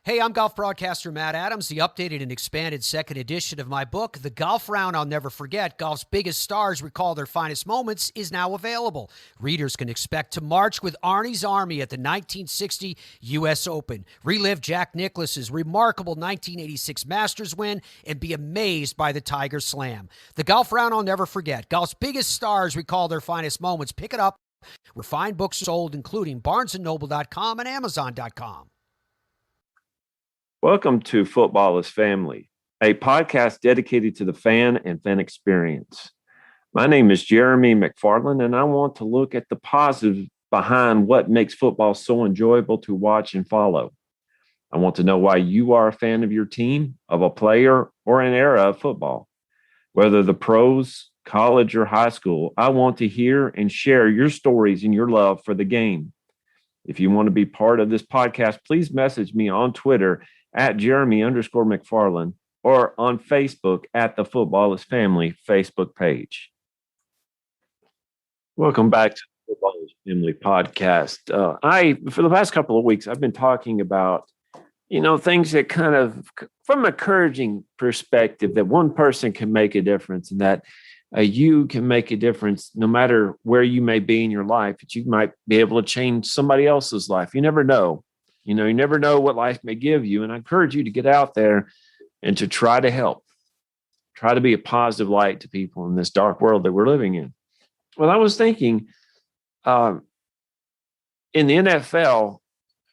Hey, I'm golf broadcaster Matt Adams. The updated and expanded second edition of my book, The Golf Round I'll Never Forget, Golf's Biggest Stars Recall Their Finest Moments, is now available. Readers can expect to march with Arnie's Army at the 1960 U.S. Open, relive Jack Nicklaus's remarkable 1986 Masters win, and be amazed by the Tiger Slam. The Golf Round I'll Never Forget, Golf's Biggest Stars Recall Their Finest Moments. Pick it up where fine books are sold, including BarnesandNoble.com and Amazon.com. Welcome to Football is Family, a podcast dedicated to the fan and fan experience. My name is Jeremy McFarland, and I want to look at the positive behind what makes football so enjoyable to watch and follow. I want to know why you are a fan of your team, of a player, or an era of football. Whether the pros, college, or high school, I want to hear and share your stories and your love for the game. If you want to be part of this podcast, please message me on Twitter at Jeremy_McFarland or on Facebook at the Football is Family Facebook page. Welcome back to the Football is Family podcast. For the past couple of weeks, I've been talking about, things that kind of, from an encouraging perspective, that one person can make a difference and that you can make a difference no matter where you may be in your life, that you might be able to change somebody else's life. You never know. You never know what life may give you. And I encourage you to get out there and to try to help, try to be a positive light to people in this dark world that we're living in. Well, I was thinking in the NFL,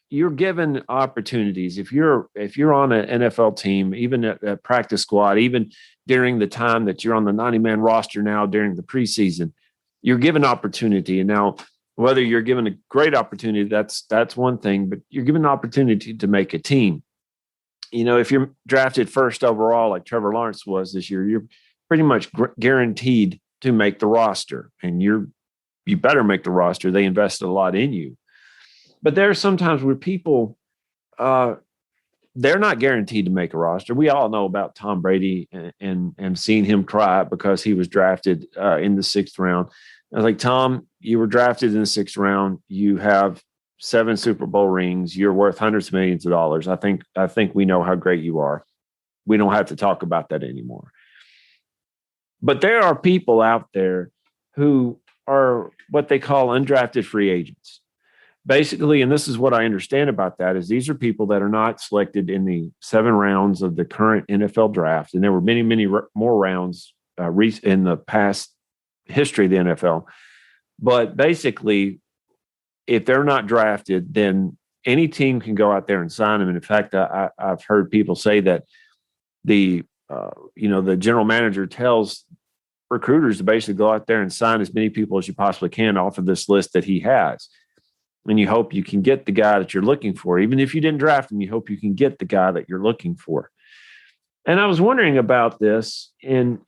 you're given opportunities. If you're on an NFL team, even a practice squad, even during the time that you're on the 90-man roster now during the preseason, you're given opportunity. And now, whether you're given a great opportunity, that's one thing, but you're given an opportunity to make a team. If you're drafted first overall, like Trevor Lawrence was this year, you're pretty much guaranteed to make the roster, and you better make the roster. They invested a lot in you. But there are some times where people, they're not guaranteed to make a roster. We all know about Tom Brady and seeing him cry because he was drafted in the 6th round. I was like, Tom, you were drafted in the 6th round. You have 7 Super Bowl rings. You're worth hundreds of millions of dollars. I think we know how great you are. We don't have to talk about that anymore. But there are people out there who are what they call undrafted free agents. Basically, and this is what I understand about that, is these are people that are not selected in the 7 rounds of the current NFL draft. And there were many, many more rounds in the past history of the NFL. But basically, if they're not drafted, then any team can go out there and sign them. And in fact, I've heard people say that the general manager tells recruiters to basically go out there and sign as many people as you possibly can off of this list that he has. And you hope you can get the guy that you're looking for. Even if you didn't draft him, you hope you can get the guy that you're looking for. And I was wondering about this, and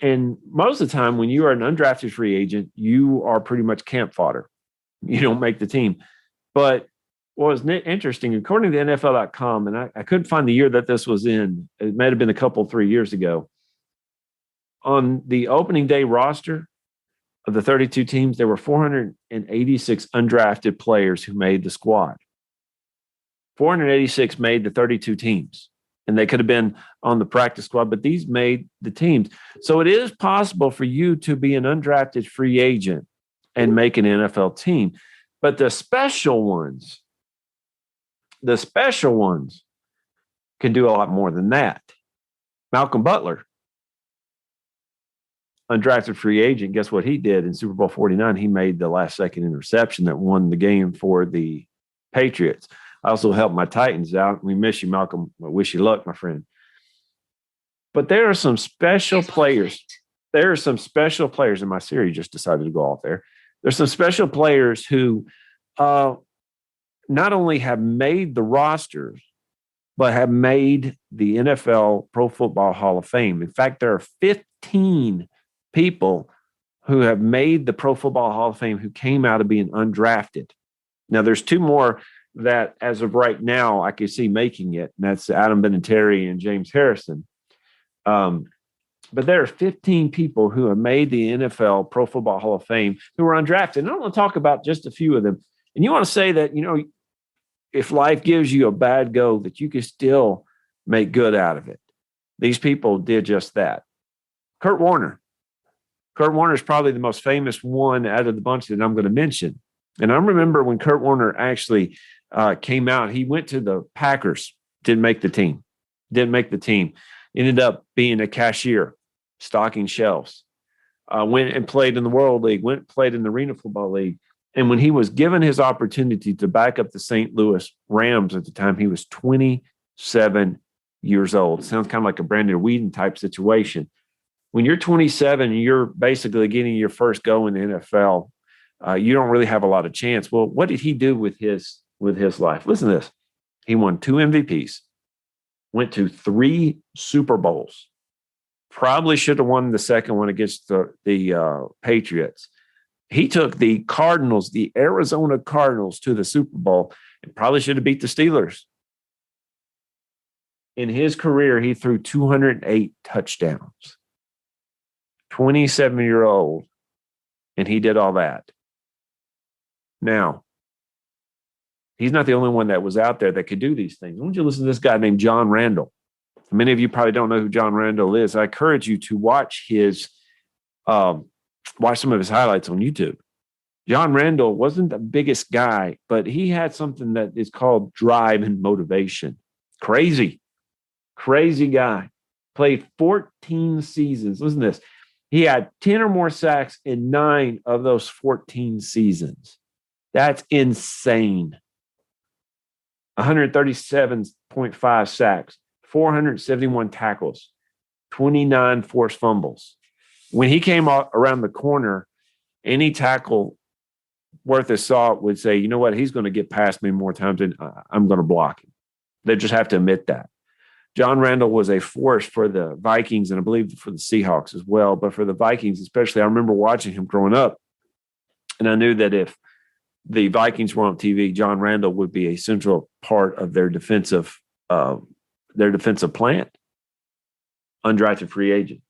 most of the time when you are an undrafted free agent, you are pretty much camp fodder. You don't make the team. But what was interesting, according to NFL.com, and I couldn't find the year that this was in, it might have been 3 years ago, on the opening day roster of the 32 teams, there were 486 undrafted players who made the squad. 486 made the 32 teams. And they could have been on the practice squad, but these made the teams. So it is possible for you to be an undrafted free agent and make an NFL team. But the special ones can do a lot more than that. Malcolm Butler, undrafted free agent, guess what he did in Super Bowl 49? He made the last-second interception that won the game for the Patriots. I also helped my Titans out. We miss you, Malcolm. I wish you luck, my friend. But there are some special players. There are some special players, and my Siri just decided to go off there. There's some special players who not only have made the rosters, but have made the NFL Pro Football Hall of Fame. In fact, there are 15 people who have made the Pro Football Hall of Fame who came out of being undrafted. Now, there's 2 more that as of right now I can see making it, and that's Adam Vinatieri and James Harrison. But there are 15 people who have made the NFL Pro Football Hall of Fame who are undrafted. And I want to talk about just a few of them. And you want to say that, if life gives you a bad go, that you can still make good out of it. These people did just that. Kurt Warner. Kurt Warner is probably the most famous one out of the bunch that I'm going to mention. And I remember when Kurt Warner actually came out, he went to the Packers, didn't make the team. Ended up being a cashier, stocking shelves. Went and played in the World League, went and played in the Arena Football League. And when he was given his opportunity to back up the St. Louis Rams at the time, he was 27 years old. Sounds kind of like a Brandon Whedon type situation. When you're 27 and you're basically getting your first go in the NFL, you don't really have a lot of chance. Well, what did he do with his life? Listen to this. He won 2 MVPs, went to 3 Super Bowls, probably should have won the second one against the Patriots. He took the Arizona Cardinals to the Super Bowl and probably should have beat the Steelers. In his career, he threw 208 touchdowns. 27-year-old, and he did all that. Now, he's not the only one that was out there that could do these things. Why don't you listen to this guy named John Randall? Many of you probably don't know who John Randall is. I encourage you to watch watch some of his highlights on YouTube. John Randall wasn't the biggest guy, but he had something that is called drive and motivation. Crazy guy. Played 14 seasons. Listen to this. He had 10 or more sacks in 9 of those 14 seasons. That's insane. 137.5 sacks, 471 tackles, 29 forced fumbles. When he came around the corner, any tackle worth a salt would say, you know what, he's going to get past me more times than I'm going to block him. They just have to admit that. John Randall was a force for the Vikings and I believe for the Seahawks as well. But for the Vikings especially, I remember watching him growing up. And I knew that if the Vikings were on TV, John Randall would be a central part of their defensive plan. Undrafted free agent.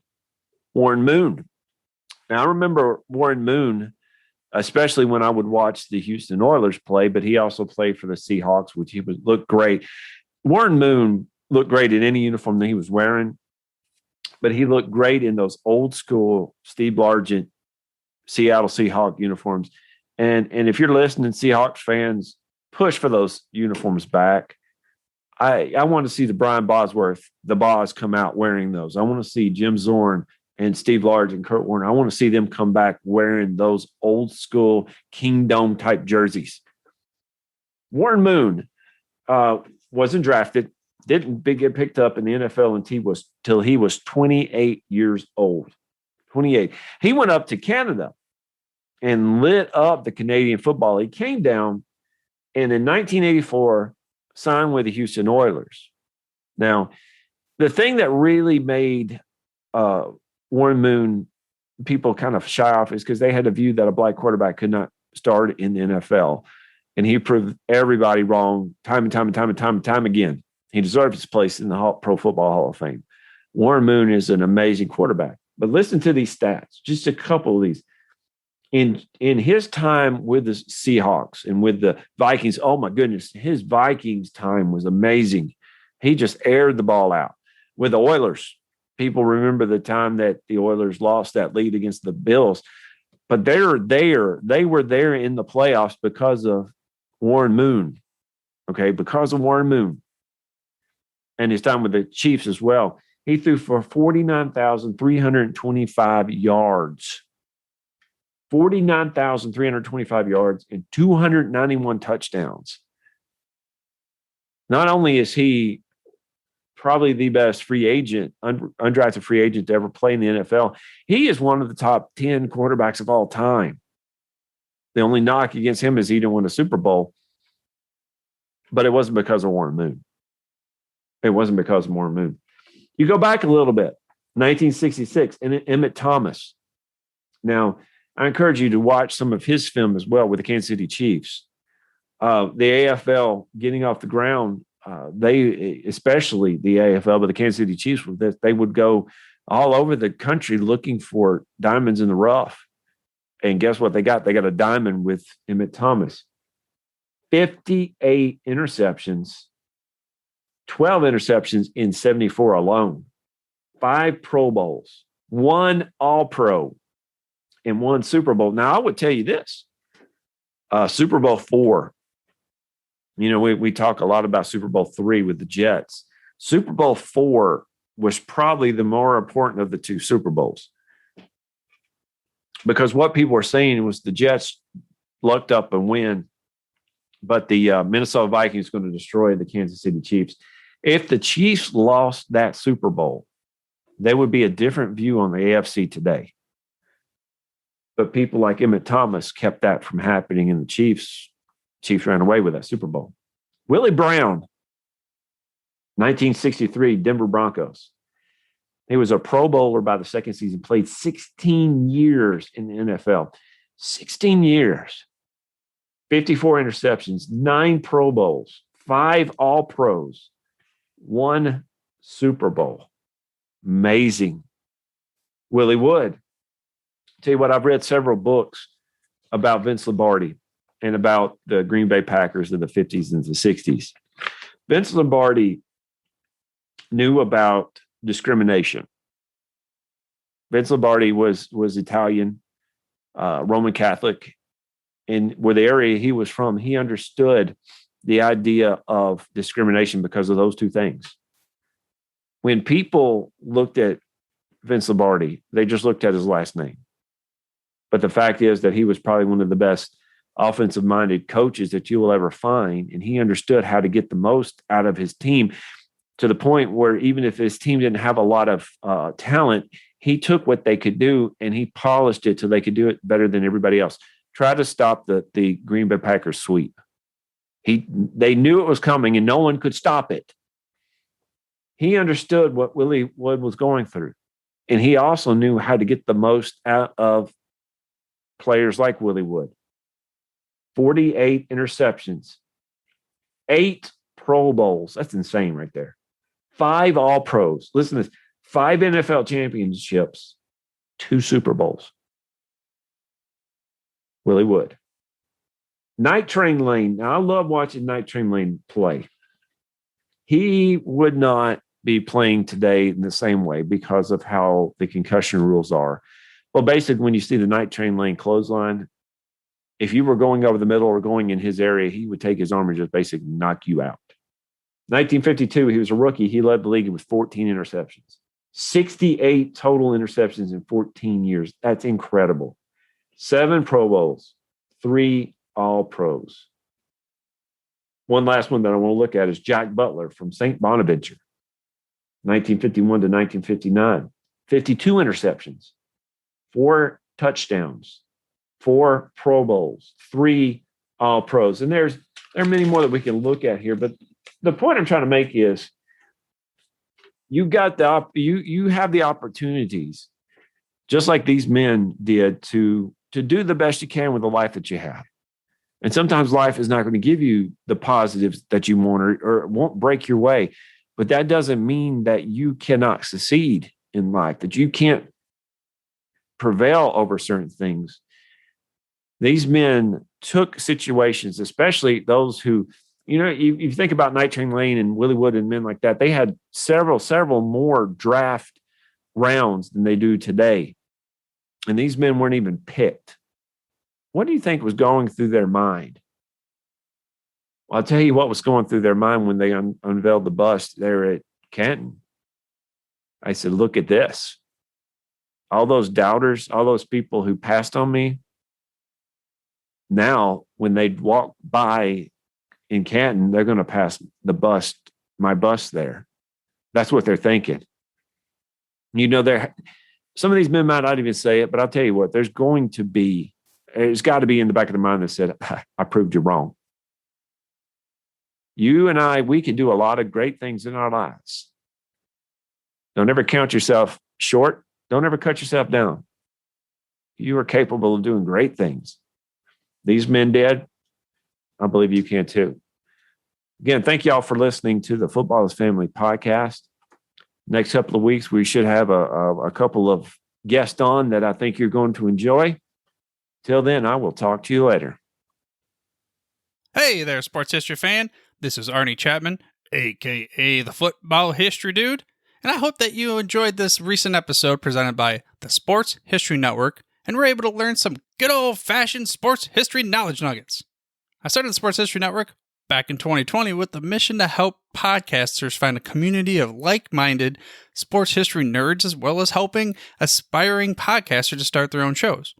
Warren Moon. Now, I remember Warren Moon, especially when I would watch the Houston Oilers play, but he also played for the Seahawks, which he would look great. Warren Moon looked great in any uniform that he was wearing, but he looked great in those old school Steve Largent Seattle Seahawk uniforms. And if you're listening, Seahawks fans, push for those uniforms back. I want to see the Brian Bosworth, the Boz, come out wearing those. I want to see Jim Zorn and Steve Largent and Kurt Warner. I want to see them come back wearing those old school Kingdom type jerseys. Warren Moon wasn't drafted. Didn't get picked up in the NFL until he was 28 years old. 28. He went up to Canada and lit up the Canadian Football League. Came down and in 1984 signed with the Houston Oilers. Now, the thing that really made Warren Moon people kind of shy off is because they had a view that a black quarterback could not start in the NFL. And he proved everybody wrong time and time again. He deserves his place in the Pro Football Hall of Fame. Warren Moon is an amazing quarterback. But listen to these stats, just a couple of these. In his time with the Seahawks and with the Vikings, oh my goodness, his Vikings time was amazing. He just aired the ball out. With the Oilers, people remember the time that the Oilers lost that lead against the Bills. But they were there in the playoffs because of Warren Moon. Okay, because of Warren Moon. And his time with the Chiefs as well. He threw for 49,325 yards. 49,325 yards and 291 touchdowns. Not only is he probably the best free agent, undrafted free agent to ever play in the NFL, he is one of the top 10 quarterbacks of all time. The only knock against him is he didn't win a Super Bowl. But it wasn't because of Warren Moon. It wasn't because of Warren Moon. You go back a little bit, 1966, and Emmett Thomas. Now, I encourage you to watch some of his film as well with the Kansas City Chiefs. The AFL getting off the ground, especially the AFL, but the Kansas City Chiefs, they would go all over the country looking for diamonds in the rough. And guess what they got? They got a diamond with Emmett Thomas. 58 interceptions, 12 interceptions in 74 alone, 5 Pro Bowls, 1 All-Pro, and 1 Super Bowl. Now, I would tell you this, Super Bowl 4, we talk a lot about Super Bowl 3 with the Jets. Super Bowl 4 was probably the more important of the 2 Super Bowls, because what people were saying was the Jets lucked up and win, but the Minnesota Vikings going to destroy the Kansas City Chiefs. If the Chiefs lost that Super Bowl, there would be a different view on the AFC today. But people like Emmett Thomas kept that from happening, and the Chiefs ran away with that Super Bowl. Willie Brown, 1963, Denver Broncos. He was a Pro Bowler by the second season, played 16 years in the NFL. 16 years. 54 interceptions, 9 Pro Bowls, 5 All-Pros, 1 Super Bowl. Amazing. Willie Wood. Tell you what, I've read several books about Vince Lombardi and about the Green Bay Packers in the 50s and the 60s. Vince Lombardi knew about discrimination. Vince Lombardi was Italian, Roman Catholic, and where the area he was from, he understood the idea of discrimination because of those 2 things. When people looked at Vince Lombardi, they just looked at his last name. But the fact is that he was probably one of the best offensive-minded coaches that you will ever find, and he understood how to get the most out of his team, to the point where even if his team didn't have a lot of talent, he took what they could do and he polished it so they could do it better than everybody else. Try to stop the Green Bay Packers sweep. They knew it was coming and no one could stop it. He understood what Willie Wood was going through. And he also knew how to get the most out of players like Willie Wood. 48 interceptions, 8 Pro Bowls. That's insane right there. 5 All-Pros. Listen to this. 5 NFL championships, 2 Super Bowls. Willie Wood. Night Train Lane. Now, I love watching Night Train Lane play. He would not be playing today in the same way because of how the concussion rules are. Well, basically, when you see the Night Train Lane clothesline, if you were going over the middle or going in his area, he would take his arm and just basically knock you out. 1952, he was a rookie. He led the league with 14 interceptions. 68 total interceptions in 14 years. That's incredible. 7 Pro Bowls, 3 All-Pros. One last one that I want to look at is Jack Butler from St. Bonaventure, 1951 to 1959. 52 interceptions, 4 touchdowns, 4 Pro Bowls, 3 All-Pros. And there are many more that we can look at here, but the point I'm trying to make is you have the opportunities, just like these men did, to do the best you can with the life that you have. And sometimes life is not going to give you the positives that you want, or won't break your way. But that doesn't mean that you cannot succeed in life, that you can't prevail over certain things. These men took situations, especially those who, you think about Night Train Lane and Willie Wood and men like that, they had several more draft rounds than they do today. And these men weren't even picked. What do you think was going through their mind? Well, I'll tell you what was going through their mind when they unveiled the bust there at Canton. I said, look at this. All those doubters, all those people who passed on me, now when they walk by in Canton, they're going to pass my bust there. That's what they're thinking. Some of these men might not even say it, but I'll tell you what, it's got to be in the back of their mind that said, I proved you wrong. You and I, we can do a lot of great things in our lives. Don't ever count yourself short. Don't ever cut yourself down. You are capable of doing great things. These men did. I believe you can too. Again, thank you all for listening to the Football is Family podcast. Next couple of weeks, we should have a couple of guests on that I think you're going to enjoy. Till then, I will talk to you later. Hey there, sports history fan. This is Arnie Chapman, aka the Football History Dude, and I hope that you enjoyed this recent episode presented by the Sports History Network and were able to learn some good old-fashioned sports history knowledge nuggets. I started the Sports History Network back in 2020 with the mission to help podcasters find a community of like-minded sports history nerds, as well as helping aspiring podcasters to start their own shows.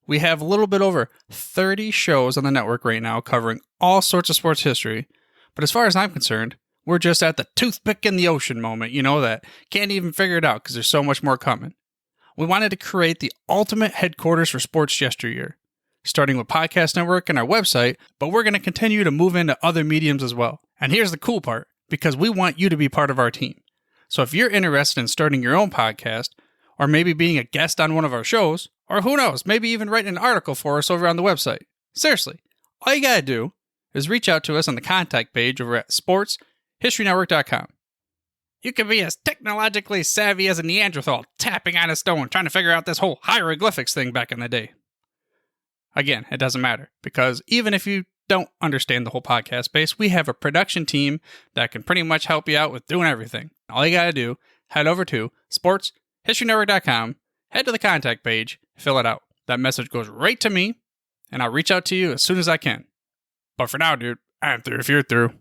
We have a little bit over 30 shows on the network right now covering all sorts of sports history, but as far as I'm concerned, we're just at the toothpick in the ocean moment, that can't even figure it out because there's so much more coming. We wanted to create the ultimate headquarters for sports yesteryear, starting with Podcast Network and our website, but we're going to continue to move into other mediums as well. And here's the cool part, because we want you to be part of our team. So if you're interested in starting your own podcast, or maybe being a guest on one of our shows, or who knows, maybe even writing an article for us over on the website. Seriously, all you gotta do is reach out to us on the contact page over at sportshistorynetwork.com. You can be as technologically savvy as a Neanderthal tapping on a stone trying to figure out this whole hieroglyphics thing back in the day. Again, it doesn't matter, because even if you don't understand the whole podcast space, we have a production team that can pretty much help you out with doing everything. All you gotta do, head over to sportshistorynetwork.com, head to the contact page, fill it out. That message goes right to me, and I'll reach out to you as soon as I can. But for now, dude, I'm through if you're through.